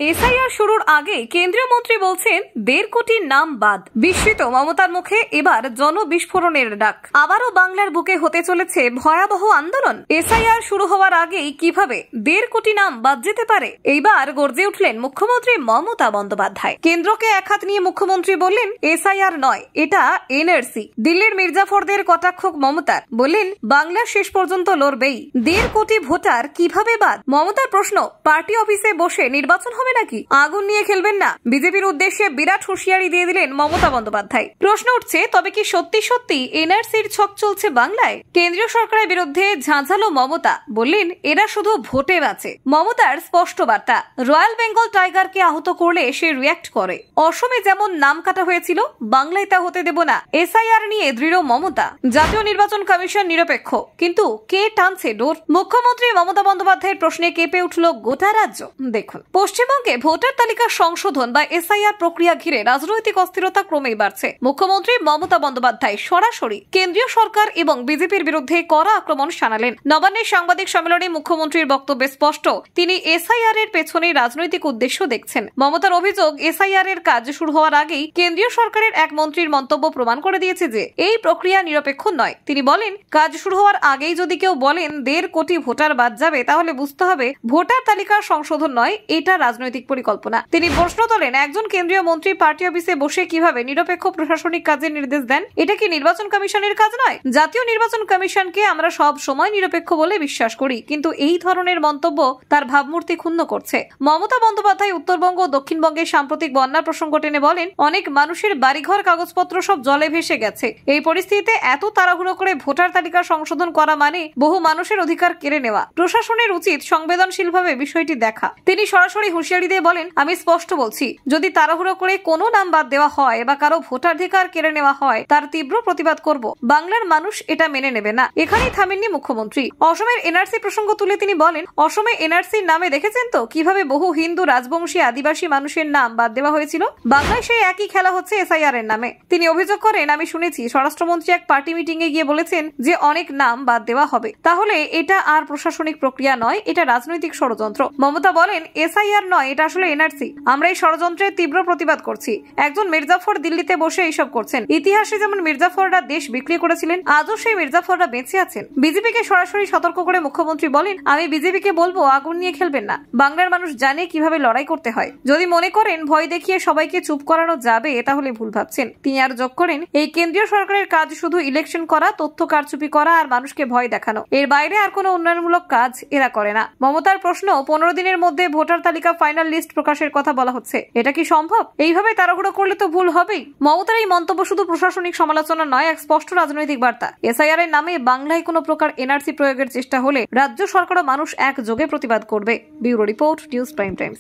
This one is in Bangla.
এসআইআর শুরুর আগে কেন্দ্রীয় মন্ত্রী বলছেন 1.5 কোটি নাম বাদ। বিস্মিত মমতার মুখে এবার জনবিস্ফোরণের ডাক। আবারও বাংলার বুকে হতে চলেছে ভয়াবহ আন্দোলন। এসআইআর শুরু হওয়ার আগেই কিভাবে 1.5 কোটি নাম বাদ যেতে পারে, এইবার গর্জে উঠলেন মুখ্যমন্ত্রী মমতা বন্দ্যোপাধ্যায়। কেন্দ্রকে একহাত নিয়ে মুখ্যমন্ত্রী বললেন এসআইআর নয়, এটা এনআরসি। দিল্লির মির্জাফরদের কটাক্ষ মমতার, বললেন বাংলা শেষ পর্যন্ত লড়বেই। 1.5 কোটি ভোটার কিভাবে বাদ? মমতার প্রশ্ন, পার্টি অফিসে বসে নির্বাচন হবে নাকি? আগুন নিয়ে খেলবেন না? বিজেপির উদ্দেশ্যে বিরাট হুঁশিয়ারি দিয়ে দিলেন মমতা বন্দ্যোপাধ্যায়। প্রশ্ন উঠছে, তবে কি সত্যি সত্যি এনআরসির ছক চলছে বাংলায়? কেন্দ্রীয় সরকারের বিরুদ্ধে ঝাঁঝালো মমতা, বললেন এরা শুধু ভোটে বাঁচে। মমতার স্পষ্ট বার্তা, রয়্যাল বেঙ্গল টাইগারকে আহত করলে সে রিঅ্যাক্ট করে। অসমে যেমন নাম কাটা হয়েছিল, বাংলায় তা হতে দেব না। এসআইআর নিয়ে দৃঢ় মমতা। জাতীয় নির্বাচন কমিশন নিরপেক্ষ, কিন্তু কে টানছে ডোর? মুখ্যমন্ত্রী মমতা বন্দ্যোপাধ্যায়ের প্রশ্নে কেঁপে উঠল গোটা রাজ্য। দেখুন, পশ্চিমবঙ্গে ভোটার তালিকা সংশোধন বা এসআইআর প্রক্রিয়া ঘিরে রাজনৈতিক অস্থিরতা ক্রমেই বাড়ছে। মুখ্যমন্ত্রী মমতা বন্দ্যোপাধ্যায় সরাসরি কেন্দ্রীয় সরকার এবং বিজেপির বিরুদ্ধে কড়া আক্রমণ শানালেন। নবান্নের সাংবাদিক সম্মেলনে মুখ্যমন্ত্রীর বক্তব্যে স্পষ্ট, তিনি এসআইআর এর পেছনে রাজনৈতিক উদ্দেশ্য দেখছেন। মমতার অভিযোগ, এসআইআর এর কাজ শুরু হওয়ার আগেই কেন্দ্রীয় সরকারের এক মন্ত্রীর মন্তব্য প্রমাণ করে দিয়েছে যে এই প্রক্রিয়া নিরপেক্ষ নয়। তিনি বলেন, কাজ শুরু হওয়ার আগেই যদি কেউ বলেন 1.5 কোটি ভোটার বাদ যাবে, তাহলে বুঝতে হবে ভোটার তালিকা সংশোধন নয়, এটা রাজনৈতিক পরিকল্পনা। তিনি প্রশ্ন তোলেন, একজন কেন্দ্রীয় মন্ত্রী পার্টি অফিসে বসে কিভাবে নিরপেক্ষ প্রশাসনিক কাজের নির্দেশ দেন? এটা কি নির্বাচন কমিশনের কাজ নয়? জাতীয় নির্বাচন কমিশনকে আমরা সব সময় নিরপেক্ষ বলে বিশ্বাস করি, কিন্তু এই ধরনের মন্তব্য তার ভাবমূর্তি ক্ষুণ্ণ করছে। মমতা বন্দ্যোপাধ্যায় উত্তরবঙ্গ ও দক্ষিণবঙ্গের সাম্প্রতিক বন্যার প্রসঙ্গ টেনে বলেন, অনেক মানুষের বাড়িঘর কাগজপত্র সব জলে ভেসে গেছে। এই পরিস্থিতিতে এত তাড়াহুড়ো করে ভোটার তালিকা সংশোধন করা মানে বহু মানুষের অধিকার কেড়ে নেওয়া। প্রশাসনের উচিত সংবেদনশীলভাবে বিষয়টি দেখা। তিনি সরাসরি হুঁশিয়ারি দিয়ে বলেন, আমি স্পষ্ট বলছি, যদি তাড়াহুড়ো করে কোনো নাম বাদ দেওয়া হয় বা কারো ভোটাধিকার কেড়ে নেওয়া হয়, তার তীব্র প্রতিবাদ করব। বাংলার মানুষ এটা মেনে নেবে না। এখানেই থামেননি মুখ্যমন্ত্রী। অসমের এনআরসি প্রসঙ্গ তুলে তিনি বলেন, অসমে এনআরসির নামে দেখেছেন তো কিভাবে বহু হিন্দু, রাজবংশী, আদিবাসী মানুষের নাম বাদ দেওয়া হয়েছিল। বাংলায় সেই একই খেলা হচ্ছে এসআইআর এর নামে। তিনি অভিযোগ করেন, আমি শুনেছি স্বরাষ্ট্রমন্ত্রী এক পার্টি মিটিং এ গিয়ে বলেছেন যে অনেক নাম বাদ দেওয়া হবে। তাহলে এটা আর প্রশাসনিক প্রক্রিয়া নয়, এটা রাজনৈতিক ষড়যন্ত্র। মমতা বলেন, এসআইআর নয়, এটা আসলে এনআরসি। আমরা এই ষড়যন্ত্রের তীব্র প্রতিবাদ করছি। একজন মির্জাফর দিল্লিতে বসে এইসব করছেন। ইতিহাসে যেমন মির্জাফররা দেশ বিক্রি করেছিলেন, আজও সেই মির্জাফররা বেঁচে আছেন। বিজেপিকে সরাসরি সতর্ক করে মুখ্যমন্ত্রী বলেন, আমি বিজেপিকে বলবো আগুন নিয়ে খেলবেন না। বাংলার মানুষ জানে কিভাবে লড়াই করতে হয়। যদি মনে করেন ভয় দেখিয়ে সবাইকে চুপ করানো যাবে, তাহলে ভুল ভাবছেন। তিনি আর যোগ করেন, এই কেন্দ্রীয় সরকারের কাজ শুধু ইলেকশন করা, তথ্য কারচুপি করা আর মানুষকে ভয় দেখানো। এর বাইরে আর কোনো উন্নয়নমূলক কাজ এরা করে না। মমতার প্রশ্ন, 15 দিনের মধ্যে ভোটার তালিকা ফাইনাল লিস্ট প্রকাশের কথা বলা হচ্ছে, এটা কি সম্ভব? এইভাবে তাড়াহুড়ো করলে তো ভুল হবেই। মমতার এই মন্তব্য শুধু প্রশাসনিক সমালোচনা নয়, এক স্পষ্ট রাজনৈতিক বার্তা। এসআইআর এর নামে বাংলায় কোনো প্রকার এনআরসি প্রয়োগের চেষ্টা হলে রাজ্য সরকার ও মানুষ একযোগে প্রতিবাদ করবে। Bureau report, news prime Times.